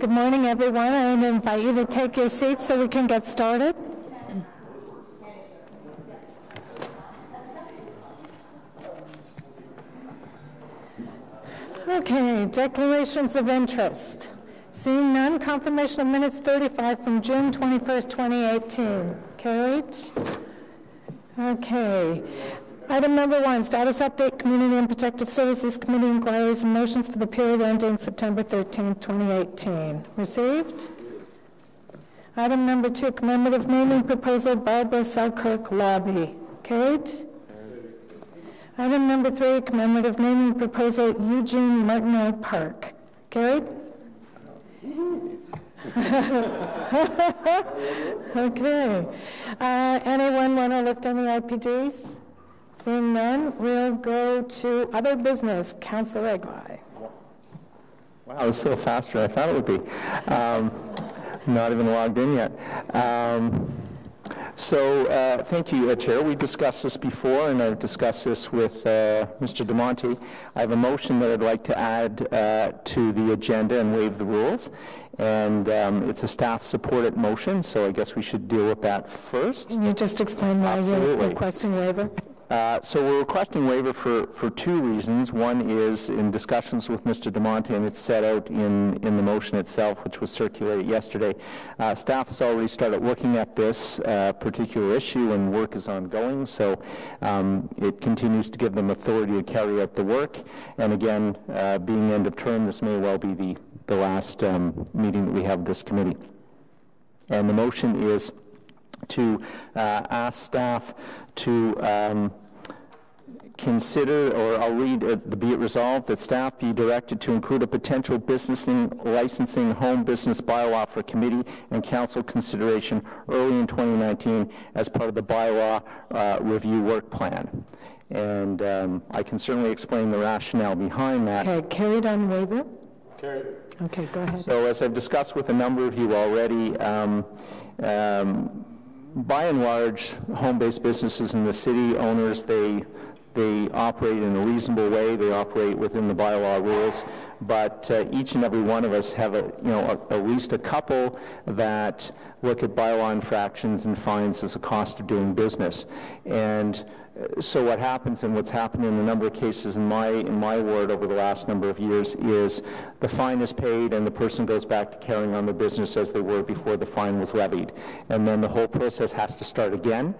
Good morning, everyone. I invite you to take your seats so we can get started. Okay, declarations of interest. Seeing none, confirmation of minutes 35 from June 21st, 2018. Carried. Okay. Item number 1, status update, Community and Protective Services Committee inquiries and motions for the period ending September 13th, 2018. Received. Item number 2, commemorative naming proposal, Barbara Selkirk Lobby. Carried. Item number 3, commemorative naming proposal, Eugene Martineau Park. Carried. Okay. Anyone want to lift any IPDs? Seeing none, we'll go to other business. Councillor Egli. Wow, it was so faster than I thought it would be. Not even logged in yet. Thank you, Chair. We discussed this before, and I've discussed this with Mr. DeMonte. I have a motion that I'd like to add to the agenda and waive the rules. And it's a staff-supported motion, so I guess we should deal with that first. Can you just explain why you're requesting waiver? So we're requesting waiver for 2 reasons. One is in discussions with Mr. DeMonte, and it's set out in the motion itself, which was circulated yesterday. Staff has already started looking at this particular issue, and work is ongoing. So it continues to give them authority to carry out the work. And again, being end of term, this may well be the last meeting that we have this committee. And the motion is to ask staff to consider, or I'll read it, be it resolved that staff be directed to include a potential licensing home business bylaw for committee and council consideration early in 2019 as part of the bylaw review work plan. And I can certainly explain the rationale behind that. Okay, carried on waiver? Carried. Okay, go ahead. So as I've discussed with a number of you already, by and large, home-based businesses in the city, owners, they operate in a reasonable way. They operate within the bylaw rules, but each and every one of us have at least a couple that look at bylaw infractions and fines as a cost of doing business. And so what happens, and what's happened in a number of cases in my ward over the last number of years, is the fine is paid and the person goes back to carrying on the business as they were before the fine was levied. And then the whole process has to start again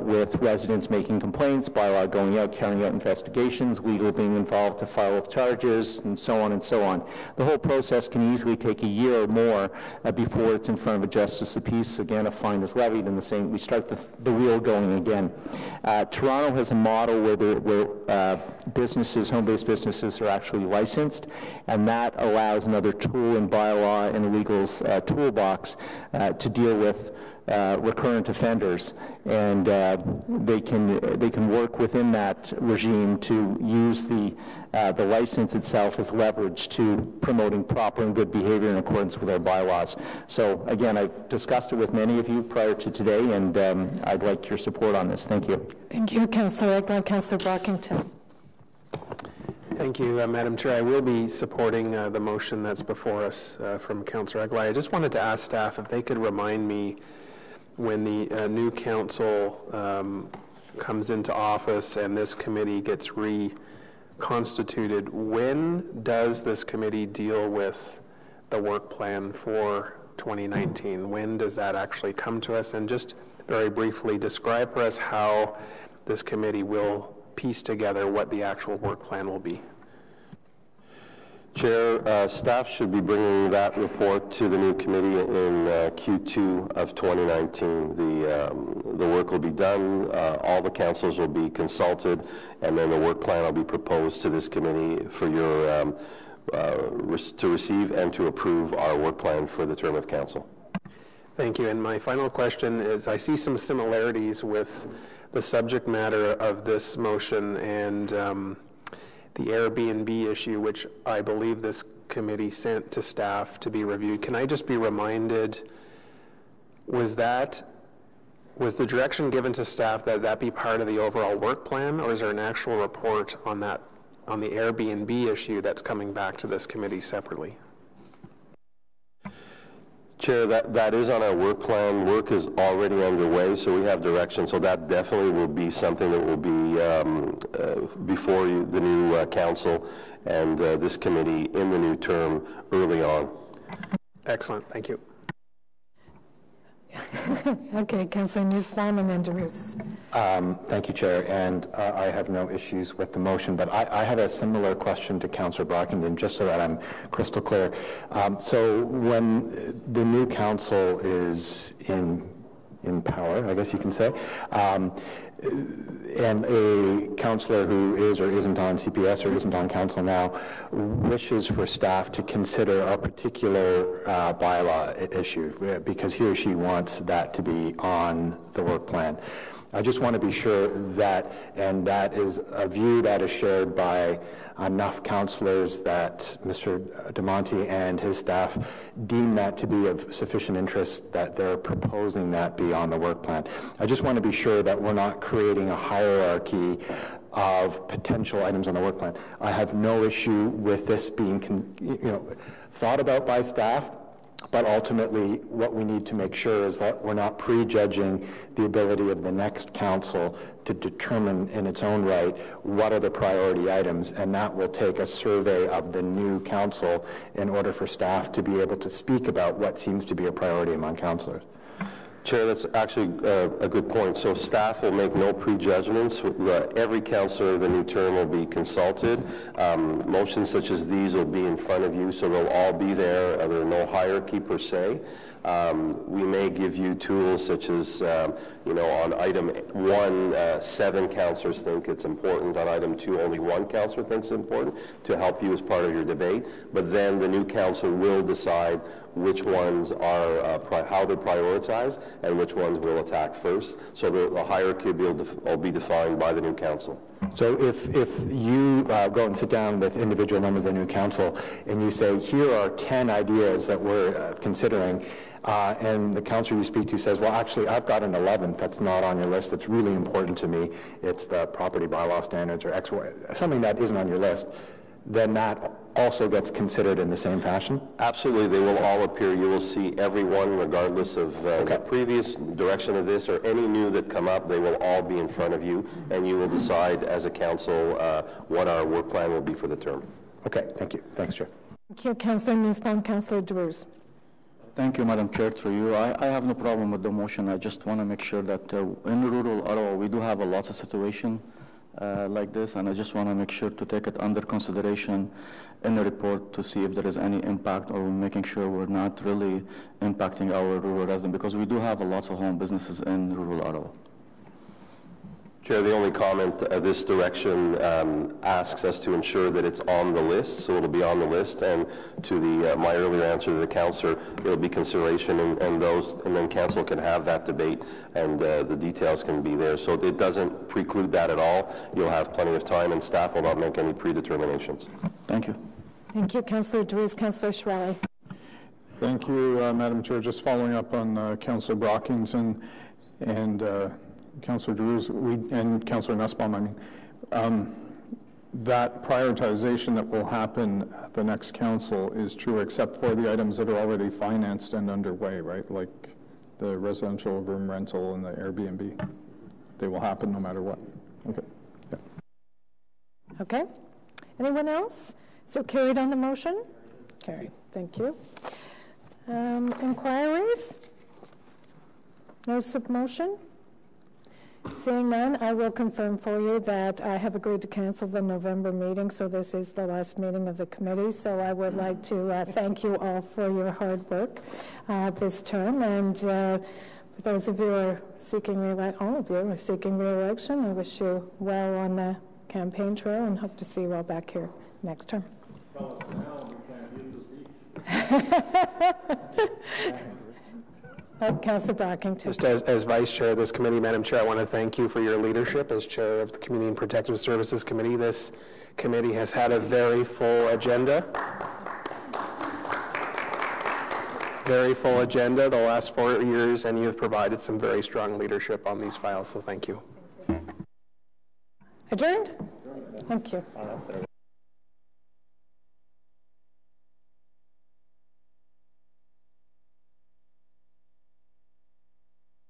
with residents making complaints, bylaw going out, carrying out investigations, legal being involved to file charges, and so on and so on. The whole process can easily take a year or more before it's in front of a justice of peace. Again, a fine is levied, and we start the wheel going again. Toronto has a model where businesses, home-based businesses, are actually licensed, and that allows another tool in bylaw and legal's toolbox to deal with recurrent offenders, and they can work within that regime to use the license itself as leverage to promoting proper and good behavior in accordance with our bylaws. So again, I've discussed it with many of you prior to today, and I'd like your support on this. Thank you. Thank you, Councillor Egli. Councillor Brockington. Thank you, Madam Chair. I will be supporting the motion that's before us from Councillor Egli. I just wanted to ask staff if they could remind me, when the new council comes into office and this committee gets reconstituted, when does this committee deal with the work plan for 2019? When does that actually come to us? And just very briefly describe for us how this committee will piece together what the actual work plan will be. Chair, staff should be bringing that report to the new committee in Q2 of 2019. The work will be done, all the councils will be consulted, and then the work plan will be proposed to this committee for your to receive and to approve our work plan for the term of council. Thank you. And my final question is, I see some similarities with the subject matter of this motion and the Airbnb issue, which I believe this committee sent to staff to be reviewed. Can I just be reminded, was the direction given to staff that that be part of the overall work plan, or is there an actual report on that, on the Airbnb issue that's coming back to this committee separately? Chair, that is on our work plan. Work is already underway, so we have direction. So that definitely will be something that will be before the new council and this committee in the new term early on. Excellent. Thank you. Okay, Councillor Nussbaum and then Drews. Thank you, Chair, and I have no issues with the motion, but I have a similar question to Councillor Brockington, just so that I'm crystal clear. So when the new council is in power, I guess you can say, and a councillor who is or isn't on CPS or isn't on council now wishes for staff to consider a particular bylaw issue because he or she wants that to be on the work plan. I just want to be sure that, and that is a view that is shared by enough councillors that Mr. DeMonte and his staff deem that to be of sufficient interest that they're proposing that be on the work plan. I just want to be sure that we're not creating a hierarchy of potential items on the work plan. I have no issue with this being thought about by staff, but ultimately what we need to make sure is that we're not prejudging the ability of the next council to determine in its own right what are the priority items, and that will take a survey of the new council in order for staff to be able to speak about what seems to be a priority among councillors. Chair, that's actually a good point. So staff will make no prejudgments. Every councillor of the new term will be consulted. Motions such as these will be in front of you, so they'll all be there. There are no hierarchy per se. We may give you tools such as, on item 1, 7 councillors think it's important. On item 2, only 1 councillor thinks it's important to help you as part of your debate. But then the new council will decide which ones are, how they're prioritized and which ones will attack first. So the hierarchy will be defined by the new council. So if you go and sit down with individual members of the new council and you say, here are 10 ideas that we're considering, and the councillor you speak to says, well, actually, I've got an 11th that's not on your list that's really important to me. It's the property bylaw standards or X, Y, something that isn't on your list, then that also gets considered in the same fashion? Absolutely. They will all appear. You will see everyone, regardless of the previous direction of this or any new that come up. They will all be in front of you, and you will decide as a council what our work plan will be for the term. Okay. Thank you. Thanks, Chair. Thank you, Councillor Nussbaum. Councillor Drews. Thank you, Madam Chair, through you. I have no problem with the motion. I just want to make sure that in rural Ottawa, we do have a lots of situation like this, and I just want to make sure to take it under consideration in the report to see if there is any impact, or making sure we're not really impacting our rural residents, because we do have lots of home businesses in rural Ottawa. Chair, the only comment, this direction asks us to ensure that it's on the list, so it'll be on the list, and to the my earlier answer to the councillor, it'll be consideration, and then council can have that debate, and the details can be there. So it doesn't preclude that at all. You'll have plenty of time, and staff will not make any predeterminations. Thank you. Thank you, Councillor Drews. Councillor Schwally. Thank you, Madam Chair. Just following up on Councillor Brockington and Councillor Drews and Councillor Nussbaum, that prioritization that will happen at the next council is true except for the items that are already financed and underway, right? Like the residential room rental and the Airbnb. They will happen no matter what. Okay. Yeah. Okay. Anyone else? So carried on the motion? Carried. Thank you. Inquiries? No submotion? Seeing none, I will confirm for you that I have agreed to cancel the November meeting, so this is the last meeting of the committee. So I would like to thank you all for your hard work this term, and for those of you who are seeking all of you are seeking re-election, I wish you well on the campaign trail and hope to see you all back here next term. Tell us now we can't speak. Councillor Brockington. Just as Vice Chair of this committee, Madam Chair, I want to thank you for your leadership as Chair of the Community and Protective Services Committee. This committee has had a very full agenda. Very full agenda the last 4 years, and you have provided some very strong leadership on these files, so thank you. Adjourned? Thank you.